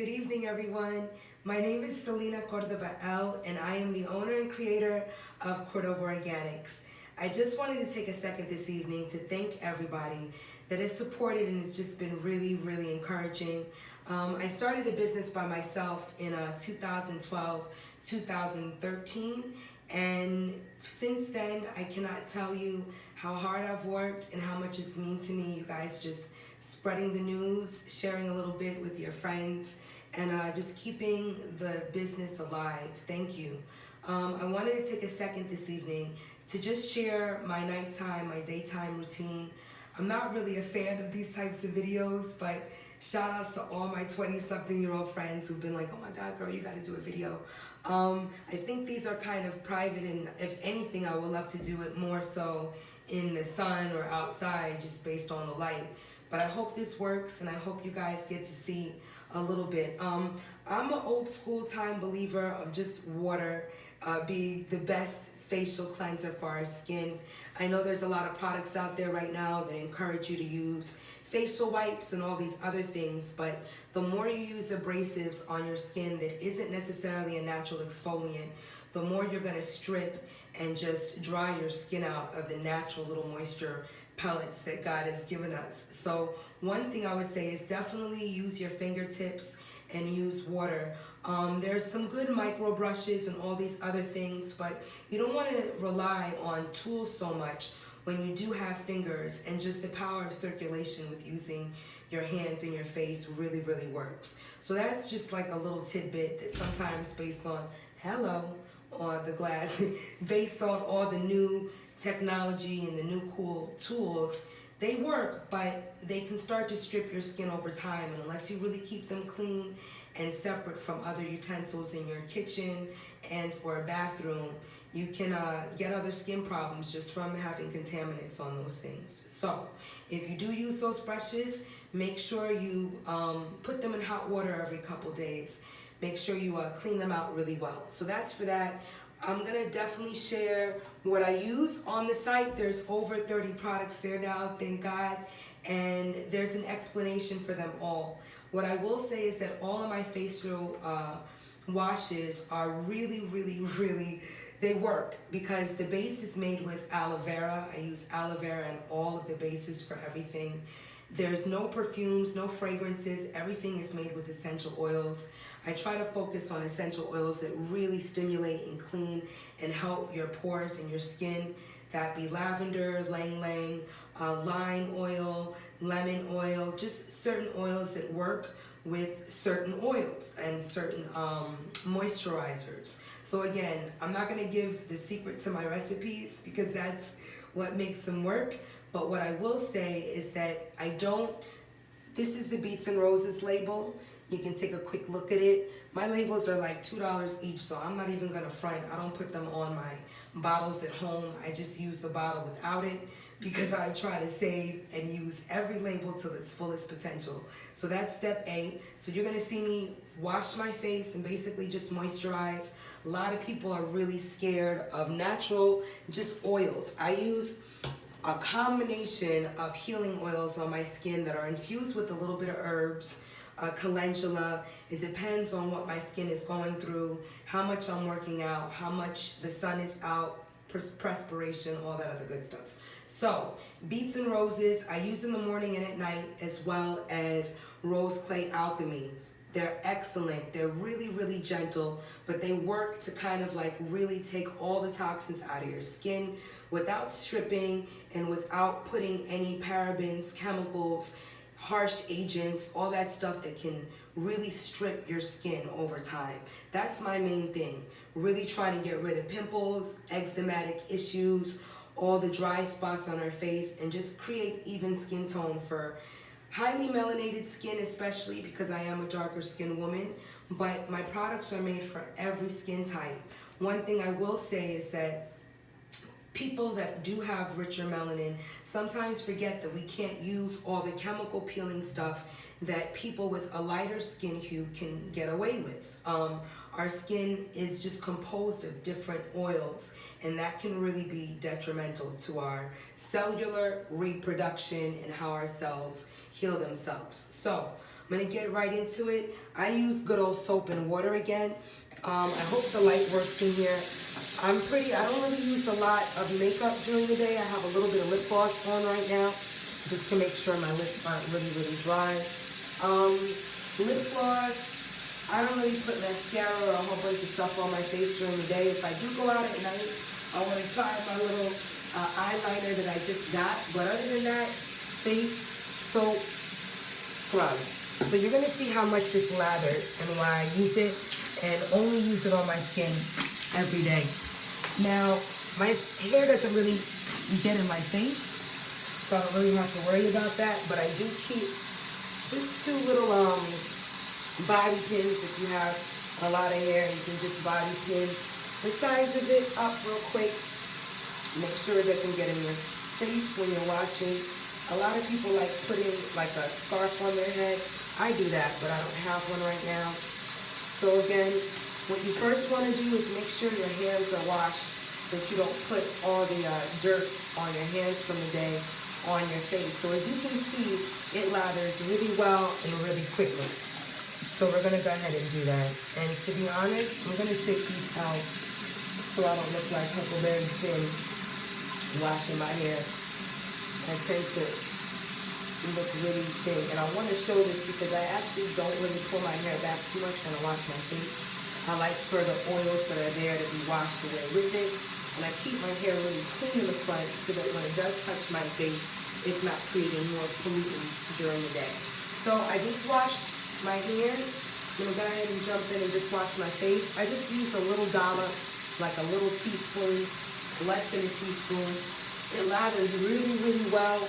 Good evening, everyone. My name is Celina Cordoba and I am the owner and creator of Cordoba Organics. I just wanted to take a second this evening to thank everybody that has supported, and it's just been really, really encouraging. I started the business by myself in 2012, 2013, and since then, I cannot tell you how hard I've worked and how much it's mean to me. You guys just spreading the news, sharing a little bit with your friends, and just keeping the business alive. Thank you. I wanted to take a second this evening to just share my nighttime, my daytime routine. I'm not really a fan of these types of videos, but shout outs to all my 20-something-year-old friends who've been like, oh my God, girl, you gotta do a video. I think these are kind of private, and if anything, I would love to do it more so in the sun or outside, just based on the light. But I hope this works, and I hope you guys get to see a little bit. I'm an old school time believer of just water being the best facial cleanser for our skin. I know there's a lot of products out there right now that encourage you to use facial wipes and all these other things, but the more you use abrasives on your skin that isn't necessarily a natural exfoliant, the more you're gonna strip and just dry your skin out of the natural little moisture pellets that God has given us. So one thing I would say is definitely use your fingertips and use water. There's some good micro brushes and all these other things, but you don't want to rely on tools so much when you do have fingers, and just the power of circulation with using your hands and your face really, really works. So that's just like a little tidbit that sometimes based on, on the glass, based on all the new technology and the new cool tools, they work, but they can start to strip your skin over time, and unless you really keep them clean and separate from other utensils in your kitchen and or a bathroom, you can get other skin problems just from having contaminants on those things. So if you do use those brushes, make sure you put them in hot water every couple days. Make sure you clean them out really well. So that's for that. I'm gonna definitely share what I use on the site. There's over 30 products there now, thank God, and there's an explanation for them all. What I will say is that all of my facial washes are really, really, really, they work because the base is made with aloe vera. I use aloe vera in all of the bases for everything. There's no perfumes, no fragrances. Everything is made with essential oils. I try to focus on essential oils that really stimulate and clean and help your pores and your skin. That be lavender, ylang ylang, lime oil, lemon oil, just certain oils that work with certain oils and certain moisturizers. So again, I'm not gonna give the secret to my recipes because that's what makes them work. But what I will say is that this is the Beets and Roses label. You can take a quick look at it. My labels are like $2 each, so I'm not even gonna front. I don't put them on my bottles at home. I just use the bottle without it because I try to save and use every label to its fullest potential. So that's step A. So you're gonna see me wash my face and basically just moisturize. A lot of people are really scared of natural, just oils. I use a combination of healing oils on my skin that are infused with a little bit of herbs, calendula. It depends on what my skin is going through, how much I'm working out, how much the sun is out, perspiration, all that other good stuff. So, Beets and Roses, I use in the morning and at night, as well as Rose Clay Alchemy. They're excellent. They're really, really gentle, but they work to kind of like really take all the toxins out of your skin without stripping and without putting any parabens, chemicals, harsh agents, all that stuff that can really strip your skin over time. That's my main thing. Really trying to get rid of pimples, eczematic issues, all the dry spots on our face, and just create even skin tone for highly melanated skin, especially because I am a darker skinned woman, but my products are made for every skin type. One thing I will say is that people that do have richer melanin sometimes forget that we can't use all the chemical peeling stuff that people with a lighter skin hue can get away with. Our skin is just composed of different oils, and that can really be detrimental to our cellular reproduction and how our cells heal themselves. So gonna get right into it. I use good old soap and water again. I hope the light works in here. I don't really use a lot of makeup during the day. I have a little bit of lip gloss on right now, just to make sure my lips aren't really, really dry. Lip gloss, I don't really put mascara or a whole bunch of stuff on my face during the day. If I do go out at night, I want to try my little eyeliner that I just got. But other than that, face, soap, scrub. So you're going to see how much this lathers and why I use it, and only use it on my skin every day. Now, my hair doesn't really get in my face, so I don't really have to worry about that, but I do keep just 2 little bobby pins. If you have a lot of hair, you can just bobby pin the size of it up real quick. Make sure it doesn't get in your face when you're washing. A lot of people like putting like a scarf on their head. I do that, but I don't have one right now. So again, what you first want to do is make sure your hands are washed, that you don't put all the dirt on your hands from the day on your face. So as you can see, it lathers really well and really quickly. So we're going to go ahead and do that. And to be honest, I'm going to take these out so I don't look like Huckleberry Finn washing my hair. I tend to look really thin, and I want to show this because I actually don't really pull my hair back too much when I wash my face. I like for the oils that are there to be washed away with it, and I keep my hair really clean in the front so that when it does touch my face, it's not creating more pollutants during the day. So I just washed my hands. I'm going to go ahead and jump in and just wash my face. I just used a little dollop, like a little teaspoon, less than a teaspoon. It lathers really, really well.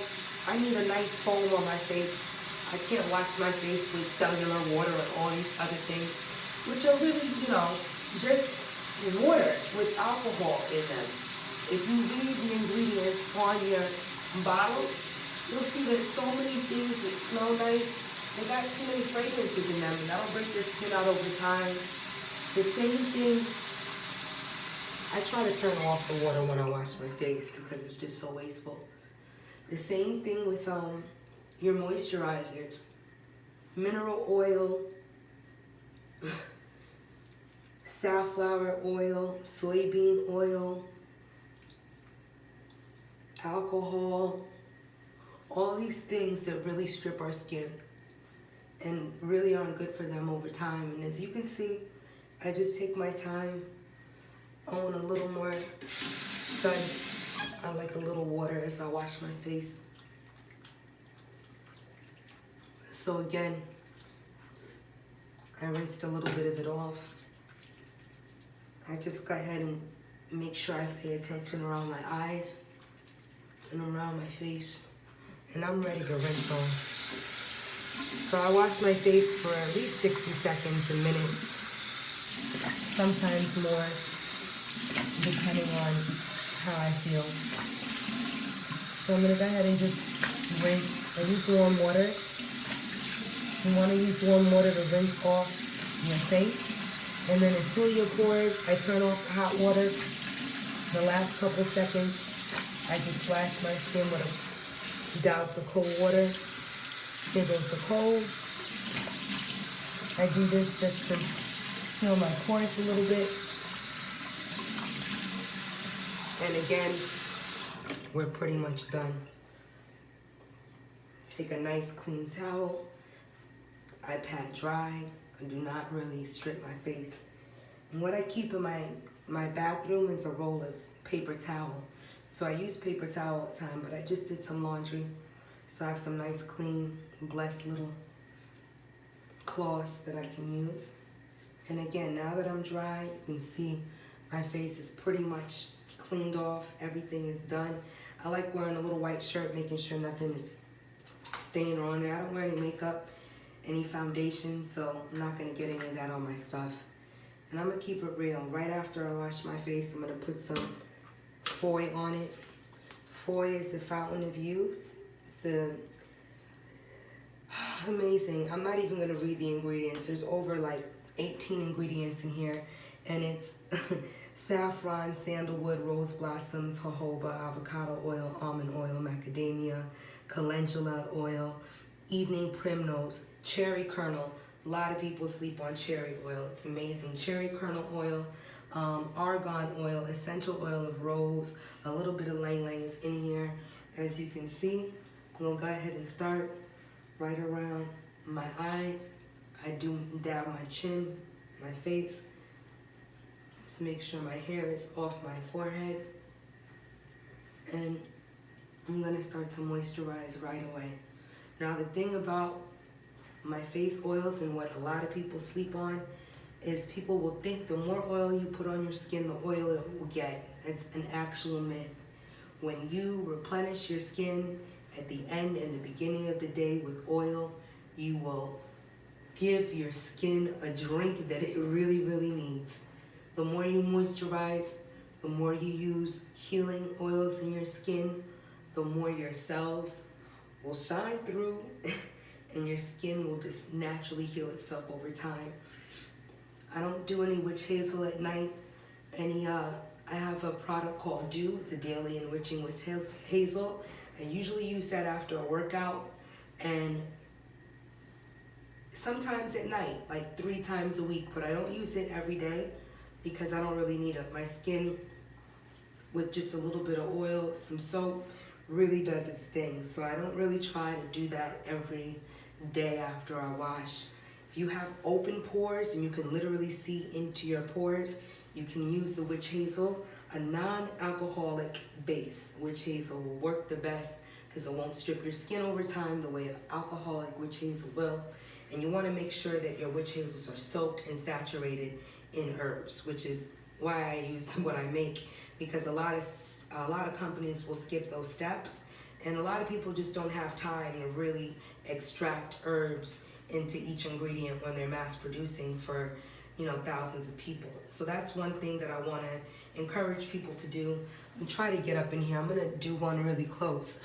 I need a nice foam on my face. I can't wash my face with cellular water and all these other things, which are really, just water with alcohol in them. If you read the ingredients on your bottles, you'll see there's so many things that smell nice. They got too many fragrances in them, and that'll break your skin out over time. The same thing, I try to turn off the water when I wash my face because it's just so wasteful. The same thing with your moisturizers. Mineral oil, safflower oil, soybean oil, alcohol, all these things that really strip our skin and really aren't good for them over time. And as you can see, I just take my time. I want a little more suds. I like a little water as I wash my face. So again, I rinsed a little bit of it off. I just go ahead and make sure I pay attention around my eyes and around my face. And I'm ready to rinse off. So I wash my face for at least 60 seconds, a minute, sometimes more, depending on how I feel. So I'm going to go ahead and just rinse. I use warm water. You want to use warm water to rinse off your face. And then until your pores, I turn off the hot water. The last couple seconds, I just splash my skin with a douse of cold water. Here goes the cold. I do this just to seal my pores a little bit. And again, we're pretty much done. Take a nice clean towel. I pat dry. I do not really strip my face. And what I keep in my bathroom is a roll of paper towel. So I use paper towel all the time, but I just did some laundry. So I have some nice, clean, blessed little cloths that I can use. And again, now that I'm dry, you can see my face is pretty much cleaned off. Everything is done. I like wearing a little white shirt, making sure nothing is staying on there. I don't wear any makeup, any foundation, so I'm not gonna get any of that on my stuff. And I'm gonna keep it real. Right after I wash my face, I'm gonna put some Foy on it. Foy is the fountain of youth. It's amazing. I'm not even gonna read the ingredients. There's over like 18 ingredients in here, and it's saffron, sandalwood, rose blossoms, jojoba, avocado oil, almond oil, macadamia, calendula oil, evening primrose, cherry kernel. A lot of people sleep on cherry oil. It's amazing. Cherry kernel oil, argan oil, essential oil of rose, a little bit of lang lang is in here. As you can see, I'm gonna go ahead and start right around my eyes. I do dab my chin, my face. Just make sure my hair is off my forehead. And I'm gonna start to moisturize right away. Now the thing about my face oils and what a lot of people sleep on is people will think the more oil you put on your skin, the oil it will get. It's an actual myth. When you replenish your skin at the end and the beginning of the day with oil, you will give your skin a drink that it really, really needs. The more you moisturize, the more you use healing oils in your skin, the more your cells will shine through and your skin will just naturally heal itself over time. I don't do any witch hazel at night. I have a product called Dew. It's a daily enriching witch hazel. I usually use that after a workout and sometimes at night, like 3 times a week, but I don't use it every day because I don't really need it. My skin with just a little bit of oil, some soap, really does its thing. So I don't really try to do that every day after I wash. If you have open pores and you can literally see into your pores, you can use the witch hazel. A non-alcoholic base witch hazel will work the best because it won't strip your skin over time the way an alcoholic witch hazel will. And you want to make sure that your witch hazels are soaked and saturated in herbs, which is why I use what I make, because a lot of companies will skip those steps, and a lot of people just don't have time to really extract herbs into each ingredient when they're mass producing for, thousands of people. So that's one thing that I want to encourage people to do. And try to get up in here. I'm gonna do one really close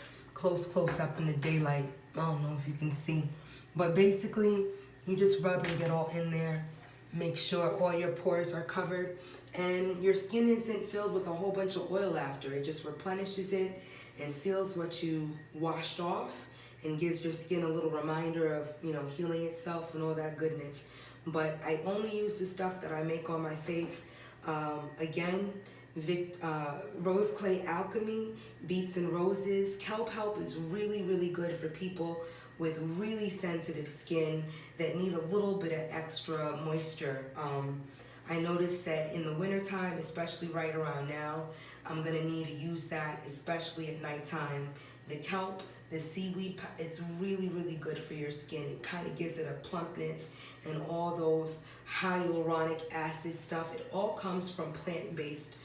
up in the daylight. I don't know if you can see, but basically you just rub and get all in there. Make sure all your pores are covered and your skin isn't filled with a whole bunch of oil after. It just replenishes it and seals what you washed off and gives your skin a little reminder of, healing itself and all that goodness. But I only use the stuff that I make on my face. Again, Rose Clay Alchemy, Beets and Roses. Kelp Help is really, really good for people with really sensitive skin that need a little bit of extra moisture. I noticed that in the wintertime, especially right around now, I'm gonna need to use that, especially at nighttime. The kelp, the seaweed, it's really, really good for your skin. It kind of gives it a plumpness and all those hyaluronic acid stuff. It all comes from plant-based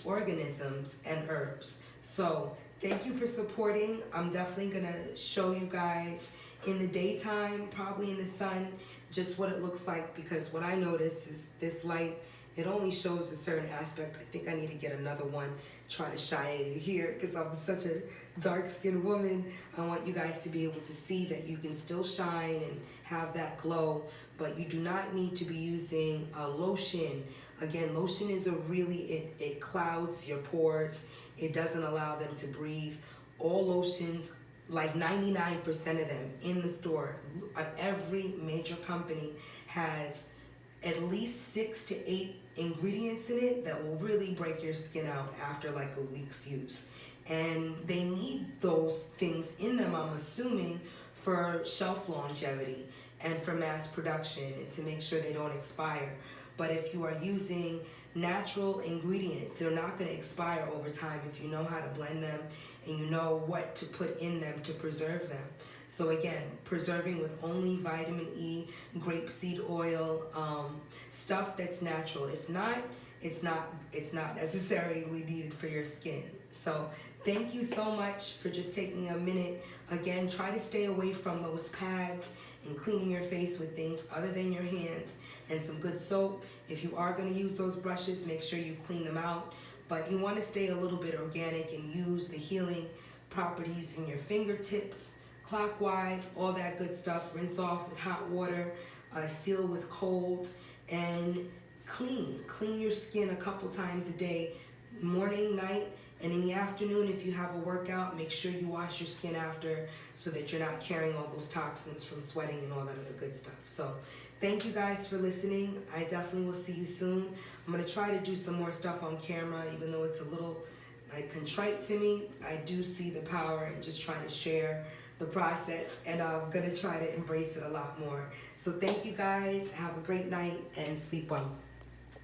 organisms and herbs. So thank you for supporting. I'm definitely gonna show you guys in the daytime, probably in the sun, just what it looks like, because what I notice is this light, it only shows a certain aspect. I think I need to get another one, try to shine it here, because I'm such a dark-skinned woman. I want you guys to be able to see that you can still shine and have that glow, but you do not need to be using a lotion. Again, lotion is it clouds your pores. It doesn't allow them to breathe. All lotions, like 99% of them in the store, every major company has at least 6 to 8 ingredients in it that will really break your skin out after like a week's use. And they need those things in them, I'm assuming, for shelf longevity and for mass production and to make sure they don't expire. But if you are using natural ingredients, they're not going to expire over time if you know how to blend them and you know what to put in them to preserve them. So again, preserving with only vitamin E, grapeseed oil, stuff that's natural. If not, it's not necessarily needed for your skin. So thank you so much for just taking a minute. Again, try to stay away from those pads and cleaning your face with things other than your hands and some good soap. If you are going to use those brushes, make sure you clean them out. But you want to stay a little bit organic and use the healing properties in your fingertips, clockwise, all that good stuff. Rinse off with hot water, seal with cold, and clean your skin a couple times a day, morning, night, And in the afternoon, if you have a workout, make sure you wash your skin after so that you're not carrying all those toxins from sweating and all that other good stuff. So thank you guys for listening. I definitely will see you soon. I'm going to try to do some more stuff on camera, even though it's a little like contrite to me. I do see the power in just trying to share the process, and I'm going to try to embrace it a lot more. So thank you guys. Have a great night and sleep well.